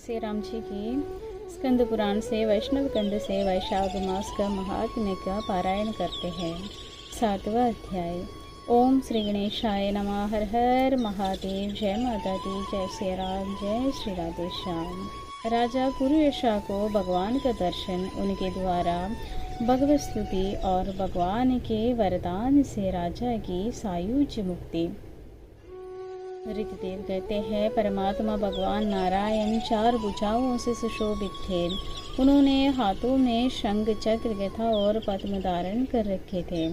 श्री राम जी की स्कंद पुराण से वैष्णव कंद से वैशाख मास का महात्म्य का पारायण करते हैं। 7वां अध्याय। ओम श्री गणेशाय नमः। हर हर महादेव। जय माता दी। जय श्री राम। जय श्री राधे श्याम। राजा पुरुषा को भगवान का दर्शन, उनके द्वारा भगवत स्तुति और भगवान के वरदान से राजा की सायुज्य मुक्ति। ऋतदेव कहते हैं, परमात्मा भगवान नारायण 4 भुजाओं से सुशोभित थे। उन्होंने हाथों में शंख, चक्र, गदा और पद्म धारण कर रखे थे।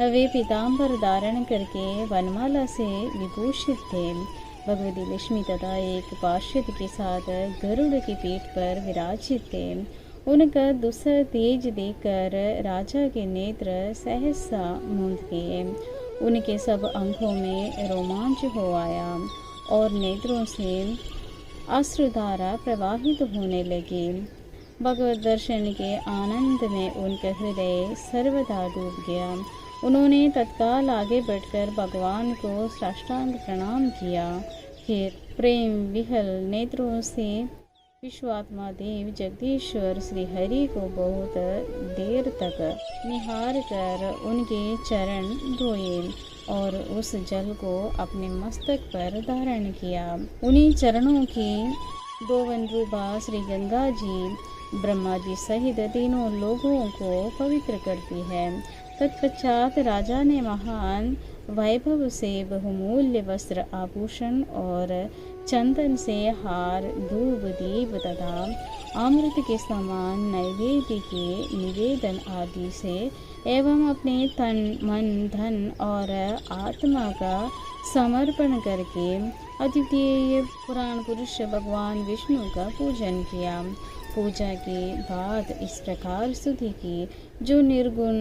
वे पीताम्बर धारण करके वनमाला से विभूषित थे। भगवती लक्ष्मी तथा एक पार्षद के साथ गरुड़ की पीठ पर विराजित थे। उनका दूसरा तेज देखकर राजा के नेत्र सहसा मूंद गए। उनके सब अंगों में रोमांच हो आया और नेत्रों से अश्रुधारा प्रवाहित होने लगी। भगवत दर्शन के आनंद में उनका हृदय सर्वदा डूब गया। उन्होंने तत्काल आगे बढ़कर भगवान को साष्टांग प्रणाम किया। फिर प्रेम विहल नेत्रों से विश्वात्मा देव जगदीश्वर श्री हरि को बहुत देर तक निहार कर उनके चरण धोए और उस जल को अपने मस्तक पर धारण किया। उन्हीं चरणों की दोवन रूपा श्री गंगा जी ब्रह्मा जी सहित तीनों लोगों को पवित्र करती है। तत्पश्चात राजा ने महान वैभव से बहुमूल्य वस्त्र, आभूषण और चंदन से हार, धूप, दीप तथा अमृत के समान नैवेद्य के निवेदन आदि से एवं अपने तन, मन, धन और आत्मा का समर्पण करके अद्वितीय पुराण पुरुष भगवान विष्णु का पूजन किया। पूजा के बाद इस प्रकार स्तुति की, जो निर्गुण,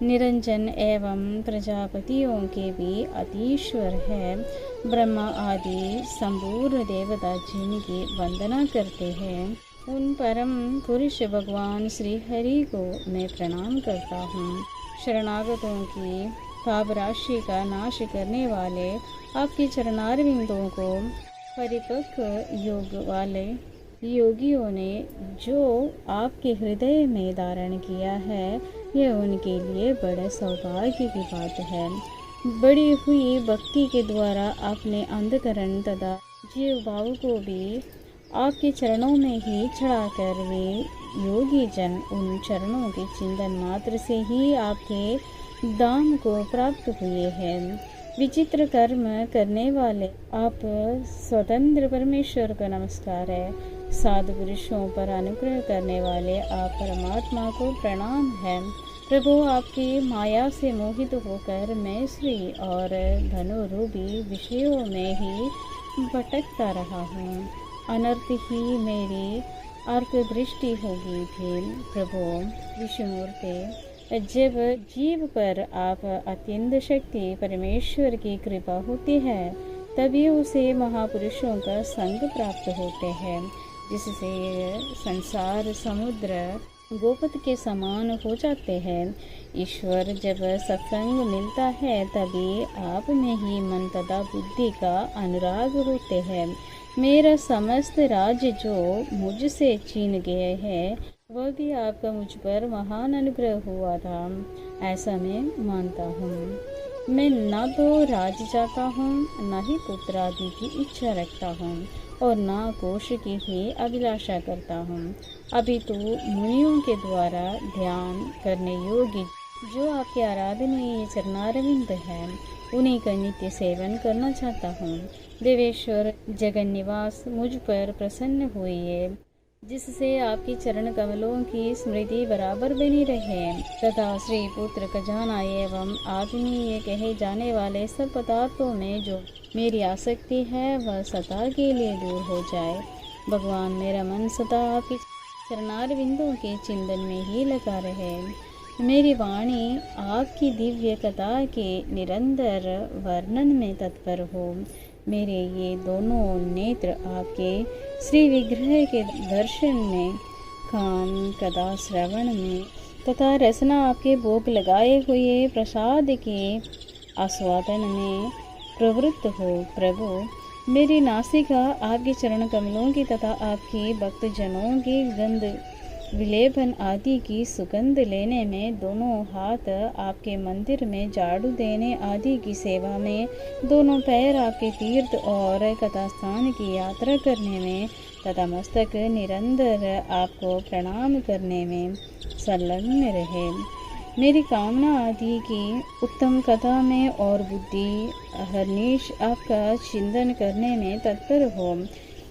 निरंजन एवं प्रजापतियों के भी अतीश्वर है। ब्रह्मा आदि संपूर्ण देवता जिनकी वंदना करते हैं, उन परम पुरुष भगवान श्री हरि को मैं प्रणाम करता हूँ। शरणागतों की पाप राशि का नाश करने वाले आपके चरणारविंदों को परिपक्व योग वाले योगियों ने जो आपके हृदय में धारण किया है, यह उनके लिए बड़े सौभाग्य की बात है। बड़ी हुई भक्ति के द्वारा अपने अंधकरण तथा जीव भाव को भी आपके चरणों में ही चढ़ाकर वे योगी जन उन चरणों के चिंतन मात्र से ही आपके धाम को प्राप्त हुए हैं। विचित्र कर्म करने वाले आप स्वतंत्र परमेश्वर का नमस्कार है। साधु पुरुषों पर अनुग्रह करने वाले आप परमात्मा को प्रणाम है। प्रभु, आपकी माया से मोहित होकर मैं श्री और धनुरूपी विषयों में ही भटकता रहा हूँ। अनर्थ ही मेरी अर्क दृष्टि होगी थी। प्रभु विष्णुमूर्ति, जब जीव पर आप अत्यंत शक्ति परमेश्वर की कृपा होती है, तभी उसे महापुरुषों का संग प्राप्त होते हैं, जिससे संसार समुद्र गोपत के समान हो जाते हैं। ईश्वर जब सत्संग मिलता है, तभी आप में ही मन तथा बुद्धि का अनुराग होते हैं। मेरा समस्त राज्य जो मुझसे छीन गए हैं, वह भी आपका मुझ पर महान अनुग्रह हुआ था, ऐसा मैं मानता हूँ। मैं न तो राज चाहता हूँ, न ही पुत्र आदि की इच्छा रखता हूँ और न कोश की ही अभिलाषा करता हूँ। अभी तो मुनियों के द्वारा ध्यान करने योग्य जो आपके आराधनीय चरणारविंद हैं, उन्हीं का नित्य सेवन करना चाहता हूँ। देवेश्वर जगन निवास, मुझ पर प्रसन्न हुए, जिससे आपके चरण कमलों की स्मृति बराबर बनी रहे तथा श्री पुत्र खजाना एवं आत्मीय कहे जाने वाले सब पदार्थों में जो मेरी आसक्ति है, वह सदा के लिए दूर हो जाए। भगवान, मेरा मन सदा आपके चरणारविंदों के चिंतन में ही लगा रहे। मेरी वाणी आपकी दिव्य कथा के निरंतर वर्णन में तत्पर हो। मेरे ये दोनों नेत्र आपके श्री विग्रह के दर्शन में, कान कथा श्रवण में तथा रसना आपके भोग लगाए हुए प्रसाद के आस्वादन में प्रवृत्त हो। प्रभु, मेरी नासिका आपके चरण कमलों की तथा आपकी भक्तजनों की गंध विलेपन आदि की सुगंध लेने में, दोनों हाथ आपके मंदिर में झाड़ू देने आदि की सेवा में, दोनों पैर आपके तीर्थ और कथास्थान की यात्रा करने में तथा मस्तक निरंतर आपको प्रणाम करने में संलग्न रहे। मेरी कामना आदि की उत्तम कथा में और बुद्धि हरनिश आपका चिंतन करने में तत्पर हो।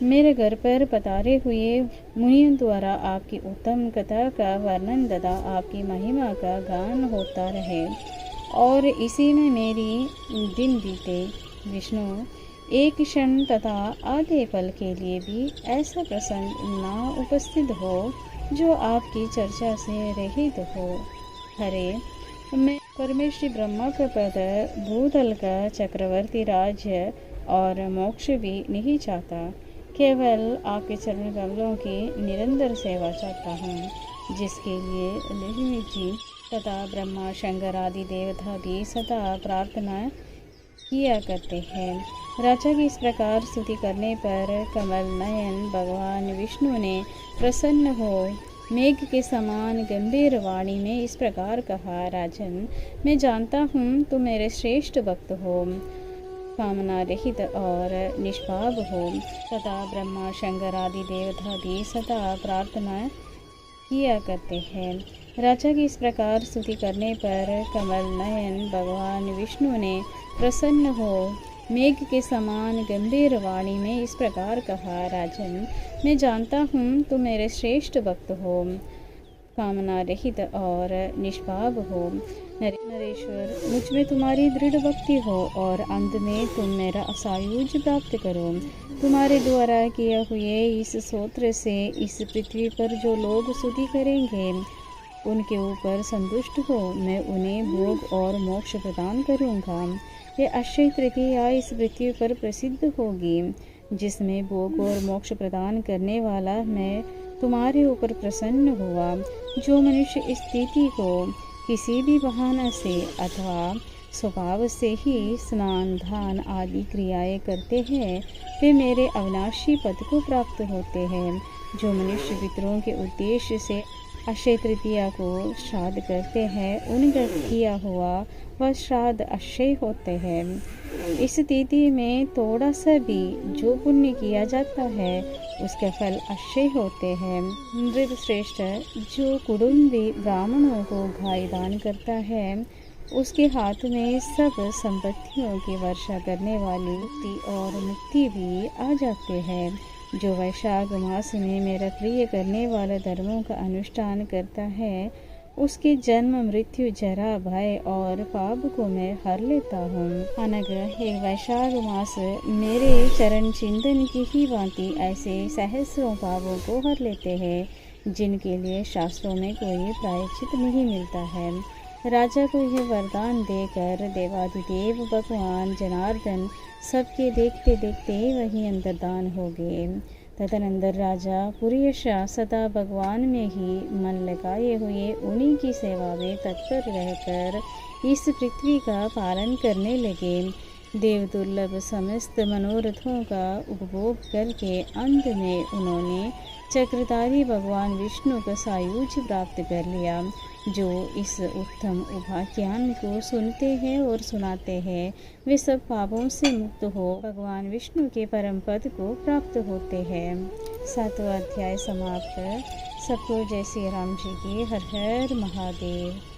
मेरे घर पर पधारे हुए मुनियों द्वारा आपकी उत्तम कथा का वर्णन तथा आपकी महिमा का गान होता रहे और इसी में मेरी दिन बीते। विष्णु, एक क्षण तथा आधे पल के लिए भी ऐसा प्रसंग ना उपस्थित हो जो आपकी चर्चा से रहित हो। हरे, मैं परमेश्वर ब्रह्मा का पद, भूतल का चक्रवर्ती राज्य और मोक्ष भी नहीं चाहता, केवल आपके चरण कमलों की निरंतर सेवा चाहता हूँ, जिसके लिए लक्ष्मी जी तथा ब्रह्मा शंकर आदि देवता भी सदा प्रार्थना किया करते हैं। राजा की इस प्रकार स्तुति करने पर कमल नयन भगवान विष्णु ने प्रसन्न हो मेघ के समान गंभीर वाणी में इस प्रकार कहा, राजन, मैं जानता हूँ तुम मेरे श्रेष्ठ भक्त हो, कामना रहित और निष्पाप हो तथा ब्रह्मा शंकर आदि देवता भी सदा प्रार्थना किया करते हैं। राजा की इस प्रकार स्तुति करने पर कमल नयन भगवान विष्णु ने प्रसन्न हो मेघ के समान गंभीर वाणी में इस प्रकार कहा, राजन, मैं जानता हूँ तुम मेरे श्रेष्ठ भक्त हो, कामना रहित और निष्पाप हो। नरेश्वर, मुझ में तुम्हारी दृढ़ भक्ति हो और अंत में तुम मेरा असायुज प्राप्त करो। तुम्हारे द्वारा किया हुए इस स्तोत्र से इस पृथ्वी पर जो लोग स्तुति करेंगे उनके ऊपर संतुष्ट हो मैं उन्हें भोग और मोक्ष प्रदान करूँगा। ये अक्षय तृतीया इस पृथ्वी पर प्रसिद्ध होगी, जिसमें भोग और मोक्ष प्रदान करने वाला मैं तुम्हारे ऊपर प्रसन्न हुआ। जो मनुष्य इस स्थिति को किसी भी बहाना से अथवा स्वभाव से ही स्नान दान आदि क्रियाएं करते हैं, वे मेरे अविनाशी पद को प्राप्त होते हैं। जो मनुष्य पितरों के उद्देश्य से अक्षय तृतीया को श्राद्ध करते हैं, उनका किया हुआ वह श्राद्ध अक्षय होते हैं। इस तिथि में थोड़ा सा भी जो पुण्य किया जाता है उसके फल अक्षय होते हैं। नृपश्रेष्ठ, जो कुटुंबी ब्राह्मणों को गाय दान करता है उसके हाथ में सब संपत्तियों की वर्षा करने वाली मुक्ति और मुक्ति भी आ जाते हैं। जो वैशाख मास में मेरा प्रिय करने वाला धर्मों का अनुष्ठान करता है उसके जन्म मृत्यु जरा भय और पाप को मैं हर लेता हूँ। अनग, एक वैशाख मास मेरे चरण चिंतन की ही भांति ऐसे सहस्रों पापों को हर लेते हैं, जिनके लिए शास्त्रों में कोई प्रायश्चित नहीं मिलता है। राजा को यह वरदान देकर देवाधिदेव भगवान जनार्दन सबके देखते देखते वही अंतर्धान हो गए। तदनंतर राजा पुरुषा सदा भगवान में ही मन लगाए हुए उन्हीं की सेवा में तत्पर रहकर इस पृथ्वी का पालन करने लगे। देव दुर्लभ समस्त मनोरथों का उपभोग करके अंत में उन्होंने चक्रधारी भगवान विष्णु का सायुज्य प्राप्त कर लिया। जो इस उत्तम उपाख्यान को सुनते हैं और सुनाते हैं वे सब पापों से मुक्त हो भगवान विष्णु के परम पद को प्राप्त होते हैं। 7वां अध्याय समाप्त। सबको जय श्री राम जी की। हर हर महादेव।